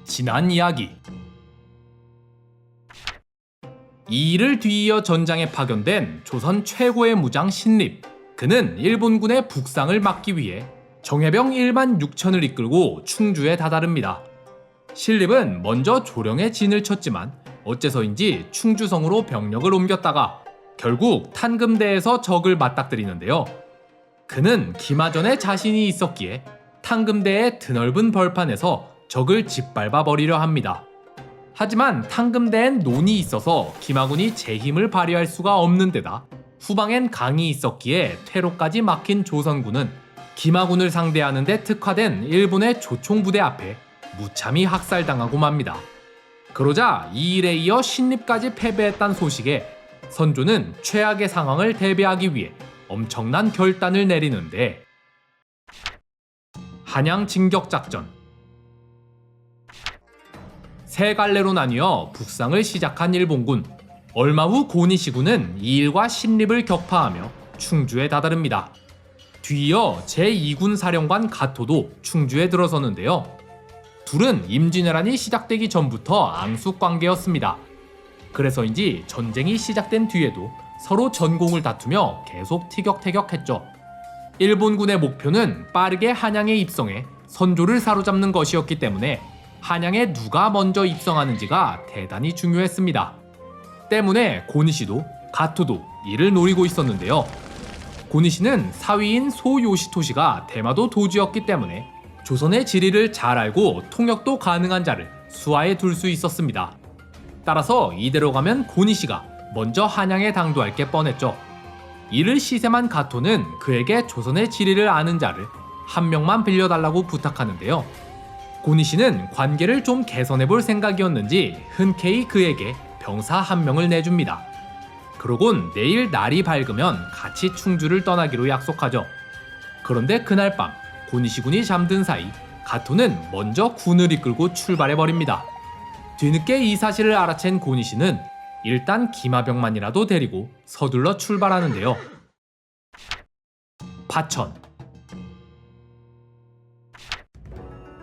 지난 이야기. 이 일을 뒤이어 전장에 파견된 조선 최고의 무장 신립. 그는 일본군의 북상을 막기 위해 정예병 1만 6천을 이끌고 충주에 다다릅니다. 신립은 먼저 조령에 진을 쳤지만 어째서인지 충주성으로 병력을 옮겼다가 결국 탄금대에서 적을 맞닥뜨리는데요. 그는 기마전에 자신이 있었기에 탄금대의 드넓은 벌판에서 적을 짓밟아 버리려 합니다. 하지만 탄금대엔 논이 있어서 기마군이 제 힘을 발휘할 수가 없는 데다 후방엔 강이 있었기에 퇴로까지 막힌 조선군은 기마군을 상대하는 데 특화된 일본의 조총부대 앞에 무참히 학살당하고 맙니다. 그러자 이 일에 이어 신립까지 패배했다는 소식에 선조는 최악의 상황을 대비하기 위해 엄청난 결단을 내리는데, 한양 진격작전. 세 갈래로 나뉘어 북상을 시작한 일본군. 얼마 후 고니시군은 이 일과 신립을 격파하며 충주에 다다릅니다. 뒤이어 제2군 사령관 가토도 충주에 들어서는데요. 둘은 임진왜란이 시작되기 전부터 앙숙관계였습니다. 그래서인지 전쟁이 시작된 뒤에도 서로 전공을 다투며 계속 티격태격했죠. 일본군의 목표는 빠르게 한양에 입성해 선조를 사로잡는 것이었기 때문에 한양에 누가 먼저 입성하는지가 대단히 중요했습니다. 때문에 고니시도 가토도 이를 노리고 있었는데요. 고니시는 사위인 소요시토시가 대마도 도주였기 때문에 조선의 지리를 잘 알고 통역도 가능한 자를 수하에 둘 수 있었습니다. 따라서 이대로 가면 고니시가 먼저 한양에 당도할 게 뻔했죠. 이를 시샘한 가토는 그에게 조선의 지리를 아는 자를 한 명만 빌려달라고 부탁하는데요. 고니시는 관계를 좀 개선해볼 생각이었는지 흔쾌히 그에게 병사 한 명을 내줍니다. 그러곤 내일 날이 밝으면 같이 충주를 떠나기로 약속하죠. 그런데 그날 밤 고니시군이 잠든 사이 가토는 먼저 군을 이끌고 출발해버립니다. 뒤늦게 이 사실을 알아챈 고니시는 일단 기마병만이라도 데리고 서둘러 출발하는데요. 파천.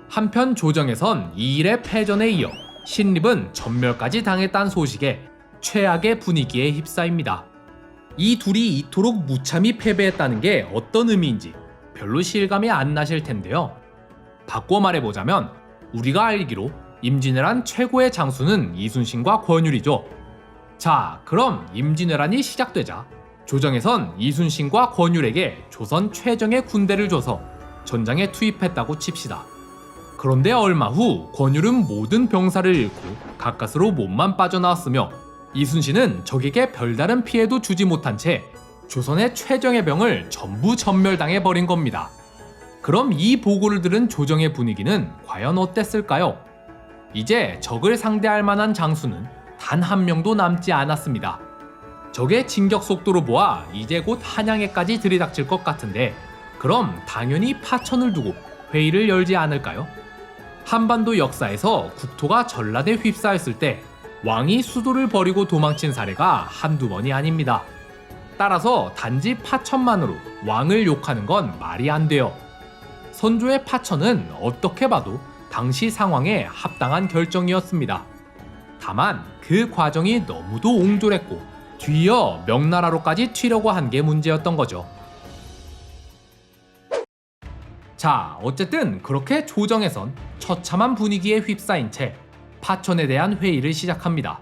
한편 조정에선 이 일의 패전에 이어 신립은 전멸까지 당했다는 소식에 최악의 분위기에 휩싸입니다. 이 둘이 이토록 무참히 패배했다는 게 어떤 의미인지 별로 실감이 안 나실 텐데요. 바꿔 말해보자면 우리가 알기로 임진왜란 최고의 장수는 이순신과 권율이죠. 자, 그럼 임진왜란이 시작되자 조정에선 이순신과 권율에게 조선 최정의 군대를 줘서 전장에 투입했다고 칩시다. 그런데 얼마 후 권율은 모든 병사를 잃고 가까스로 몸만 빠져나왔으며 이순신은 적에게 별다른 피해도 주지 못한 채 조선의 최정예 병을 전부 전멸당해 버린 겁니다. 그럼 이 보고를 들은 조정의 분위기는 과연 어땠을까요? 이제 적을 상대할 만한 장수는 단 한 명도 남지 않았습니다. 적의 진격 속도로 보아 이제 곧 한양에까지 들이닥칠 것 같은데, 그럼 당연히 파천을 두고 회의를 열지 않을까요? 한반도 역사에서 국토가 전라대 휩싸였을 때 왕이 수도를 버리고 도망친 사례가 한두 번이 아닙니다. 따라서 단지 파천만으로 왕을 욕하는 건 말이 안 돼요. 선조의 파천은 어떻게 봐도 당시 상황에 합당한 결정이었습니다. 다만 그 과정이 너무도 옹졸했고 뒤이어 명나라로까지 튀려고 한 게 문제였던 거죠. 자, 어쨌든 그렇게 조정에선 처참한 분위기에 휩싸인 채 파천에 대한 회의를 시작합니다.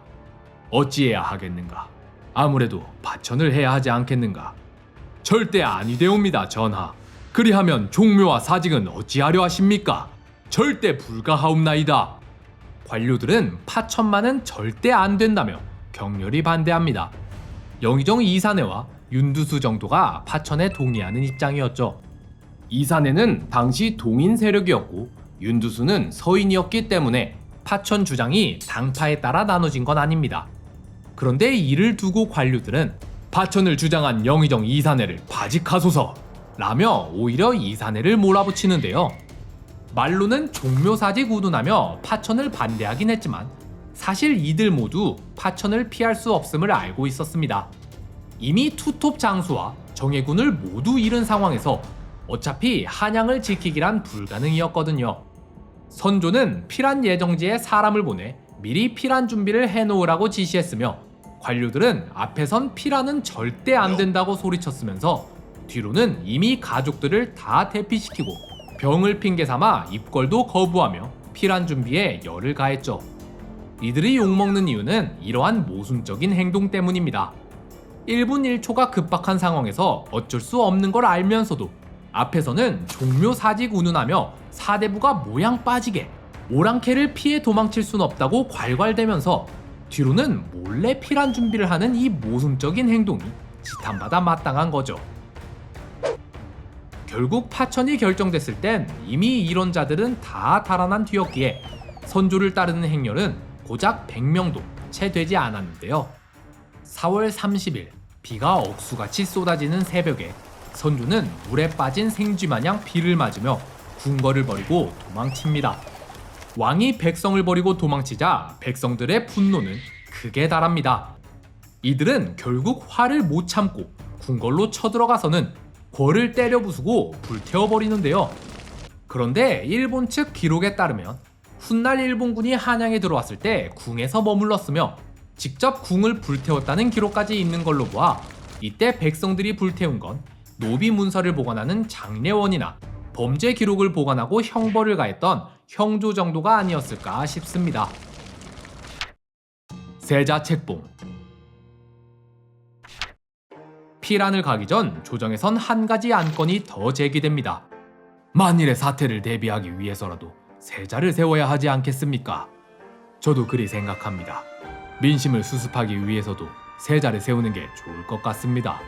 어찌해야 하겠는가? 아무래도 파천을 해야 하지 않겠는가? 절대 아니되옵니다, 전하. 그리하면 종묘와 사직은 어찌하려 하십니까? 절대 불가하옵나이다. 관료들은 파천만은 절대 안 된다며 격렬히 반대합니다. 영의정 이사내와 윤두수 정도가 파천에 동의하는 입장이었죠. 이사내는 당시 동인 세력이었고 윤두수는 서인이었기 때문에 파천 주장이 당파에 따라 나눠진 건 아닙니다. 그런데 이를 두고 관료들은 파천을 주장한 영의정 이사내를 파직하소서 라며 오히려 이사내를 몰아붙이는데요. 말로는 종묘사직 운운하며 파천을 반대하긴 했지만 사실 이들 모두 파천을 피할 수 없음을 알고 있었습니다. 이미 투톱 장수와 정예군을 모두 잃은 상황에서 어차피 한양을 지키기란 불가능이었거든요. 선조는 피란 예정지에 사람을 보내 미리 피란 준비를 해놓으라고 지시했으며 관료들은 앞에선 피란은 절대 안 된다고 소리쳤으면서 뒤로는 이미 가족들을 다 대피시키고 병을 핑계 삼아 입궐도 거부하며 피란 준비에 열을 가했죠. 이들이 욕먹는 이유는 이러한 모순적인 행동 때문입니다. 1분 1초가 급박한 상황에서 어쩔 수 없는 걸 알면서도 앞에서는 종묘사직 운운하며 사대부가 모양 빠지게 오랑캐를 피해 도망칠 순 없다고 괄괄대면서 뒤로는 몰래 피란 준비를 하는 이 모순적인 행동이 지탄받아 마땅한 거죠. 결국 파천이 결정됐을 땐 이미 이런 자들은 다 달아난 뒤였기에 선조를 따르는 행렬은 고작 100명도 채 되지 않았는데요. 4월 30일 비가 억수같이 쏟아지는 새벽에 선조는 물에 빠진 생쥐마냥 비를 맞으며 궁궐을 버리고 도망칩니다. 왕이 백성을 버리고 도망치자 백성들의 분노는 극에 달합니다. 이들은 결국 화를 못 참고 궁궐로 쳐들어가서는 궐을 때려 부수고 불태워버리는데요. 그런데 일본 측 기록에 따르면 훗날 일본군이 한양에 들어왔을 때 궁에서 머물렀으며 직접 궁을 불태웠다는 기록까지 있는 걸로 보아 이때 백성들이 불태운 건 노비 문서를 보관하는 장례원이나 범죄 기록을 보관하고 형벌을 가했던 형조 정도가 아니었을까 싶습니다. 세자 책봉. 피란을 가기 전 조정에선 한 가지 안건이 더 제기됩니다. 만일의 사태를 대비하기 위해서라도 세자를 세워야 하지 않겠습니까? 저도 그리 생각합니다. 민심을 수습하기 위해서도 세자를 세우는 게 좋을 것 같습니다.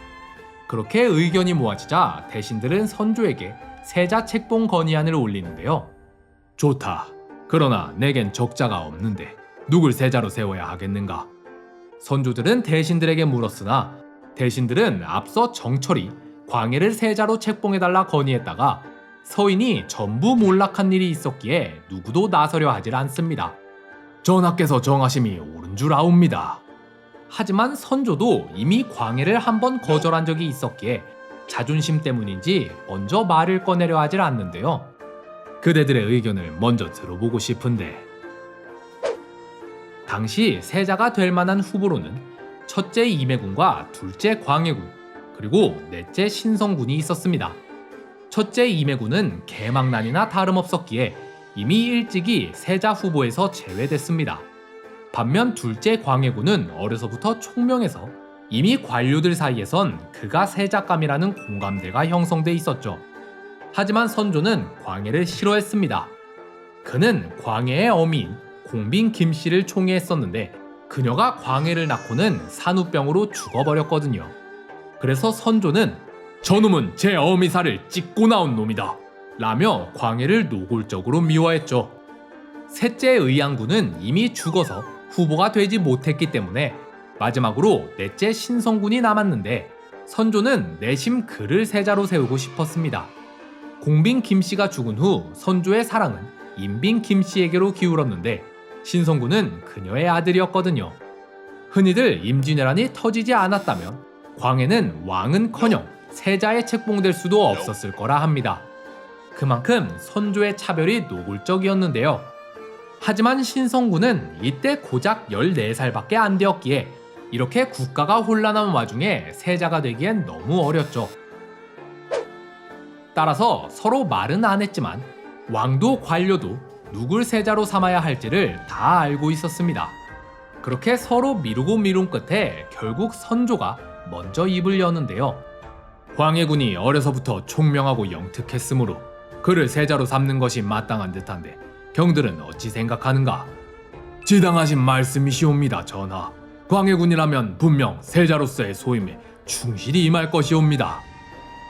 그렇게 의견이 모아지자 대신들은 선조에게 세자 책봉 건의안을 올리는데요. 좋다. 그러나 내겐 적자가 없는데 누굴 세자로 세워야 하겠는가? 선조들은 대신들에게 물었으나 대신들은 앞서 정철이 광해를 세자로 책봉해달라 건의했다가 서인이 전부 몰락한 일이 있었기에 누구도 나서려 하질 않습니다. 전하께서 정하심이 옳은 줄 아옵니다. 하지만 선조도 이미 광해를 한번 거절한 적이 있었기에 자존심 때문인지 먼저 말을 꺼내려 하질 않는데요. 그대들의 의견을 먼저 들어보고 싶은데 당시 세자가 될 만한 후보로는 첫째 이매군과 둘째 광해군 그리고 넷째 신성군이 있었습니다. 첫째 이매군은 개망난이나 다름없었기에 이미 일찍이 세자 후보에서 제외됐습니다. 반면 둘째 광해군은 어려서부터 총명해서 이미 관료들 사이에선 그가 세자감이라는 공감대가 형성돼 있었죠. 하지만 선조는 광해를 싫어했습니다. 그는 광해의 어미인 공빈 김씨를 총애했었는데 그녀가 광해를 낳고는 산후병으로 죽어버렸거든요. 그래서 선조는 저놈은 제 어미살을 찢고 나온 놈이다 라며 광해를 노골적으로 미워했죠. 셋째 의양군은 이미 죽어서 후보가 되지 못했기 때문에 마지막으로 넷째 신성군이 남았는데 선조는 내심 그를 세자로 세우고 싶었습니다. 공빈 김씨가 죽은 후 선조의 사랑은 인빈 김씨에게로 기울었는데 신성군은 그녀의 아들이었거든요. 흔히들 임진왜란이 터지지 않았다면 광해는 왕은커녕 세자에 책봉될 수도 없었을 거라 합니다. 그만큼 선조의 차별이 노골적이었는데요. 하지만 신성군은 이때 고작 14살밖에 안 되었기에 이렇게 국가가 혼란한 와중에 세자가 되기엔 너무 어렸죠. 따라서 서로 말은 안 했지만 왕도 관료도 누굴 세자로 삼아야 할지를 다 알고 있었습니다. 그렇게 서로 미루고 미룬 끝에 결국 선조가 먼저 입을 여는데요. 광해군이 어려서부터 총명하고 영특했으므로 그를 세자로 삼는 것이 마땅한 듯한데 경들은 어찌 생각하는가? 지당하신 말씀이시옵니다, 전하. 광해군이라면 분명 세자로서의 소임에 충실히 임할 것이옵니다.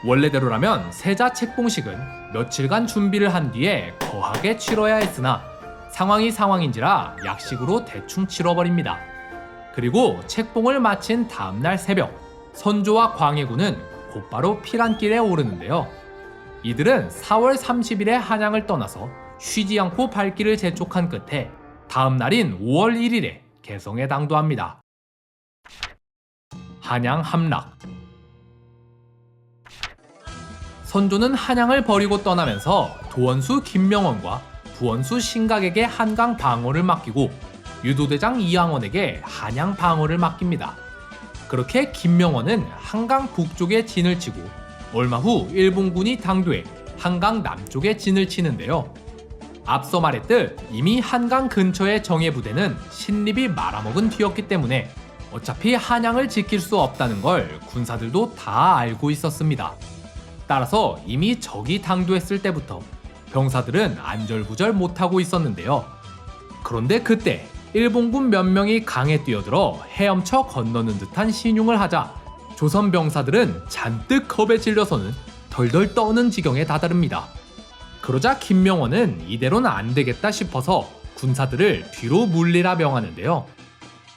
원래대로라면 세자 책봉식은 며칠간 준비를 한 뒤에 거하게 치러야 했으나 상황이 상황인지라 약식으로 대충 치러버립니다. 그리고 책봉을 마친 다음날 새벽 선조와 광해군은 곧바로 피란길에 오르는데요. 이들은 4월 30일에 한양을 떠나서 쉬지 않고 발길을 재촉한 끝에 다음 날인 5월 1일에 개성에 당도합니다. 한양 함락. 선조는 한양을 버리고 떠나면서 도원수 김명원과 구원수 신각에게 한강 방어를 맡기고 유도대장 이항원에게 한양 방어를 맡깁니다. 그렇게 김명원은 한강 북쪽에 진을 치고 얼마 후 일본군이 당도해 한강 남쪽에 진을 치는데요. 앞서 말했듯 이미 한강 근처의 정예부대는 신립이 말아먹은 뒤였기 때문에 어차피 한양을 지킬 수 없다는 걸 군사들도 다 알고 있었습니다. 따라서 이미 적이 당도했을 때부터 병사들은 안절부절 못하고 있었는데요. 그런데 그때 일본군 몇 명이 강에 뛰어들어 헤엄쳐 건너는 듯한 신용을 하자 조선 병사들은 잔뜩 겁에 질려서는 덜덜 떠는 지경에 다다릅니다. 그러자 김명원은 이대로는 안 되겠다 싶어서 군사들을 뒤로 물리라 명하는데요.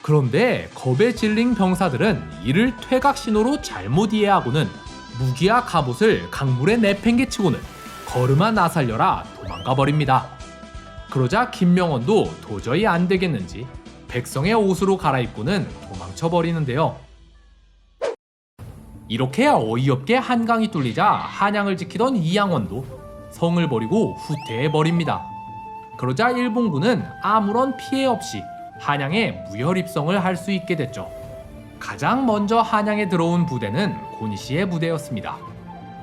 그런데 겁에 질린 병사들은 이를 퇴각 신호로 잘못 이해하고는 무기와 갑옷을 강물에 내팽개치고는 걸음아 나 살려라 도망가 버립니다. 그러자 김명원도 도저히 안 되겠는지 백성의 옷으로 갈아입고는 도망쳐 버리는데요. 이렇게 어이없게 한강이 뚫리자 한양을 지키던 이항원도 성을 버리고 후퇴해 버립니다. 그러자 일본군은 아무런 피해 없이 한양에 무혈 입성을 할 수 있게 됐죠. 가장 먼저 한양에 들어온 부대는 고니시의 부대였습니다.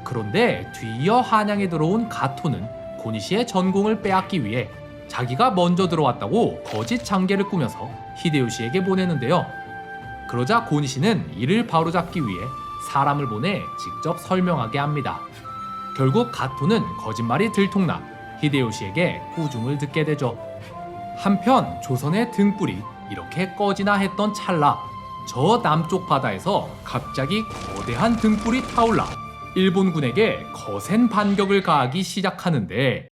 그런데 뒤이어 한양에 들어온 가토는 고니시의 전공을 빼앗기 위해 자기가 먼저 들어왔다고 거짓 장계를 꾸며서 히데요시에게 보내는데요. 그러자 고니시는 이를 바로잡기 위해 사람을 보내 직접 설명하게 합니다. 결국 가토는 거짓말이 들통나 히데요시에게 꾸중을 듣게 되죠. 한편 조선의 등불이 이렇게 꺼지나 했던 찰나 저 남쪽 바다에서 갑자기 거대한 등불이 타올라 일본군에게 거센 반격을 가하기 시작하는데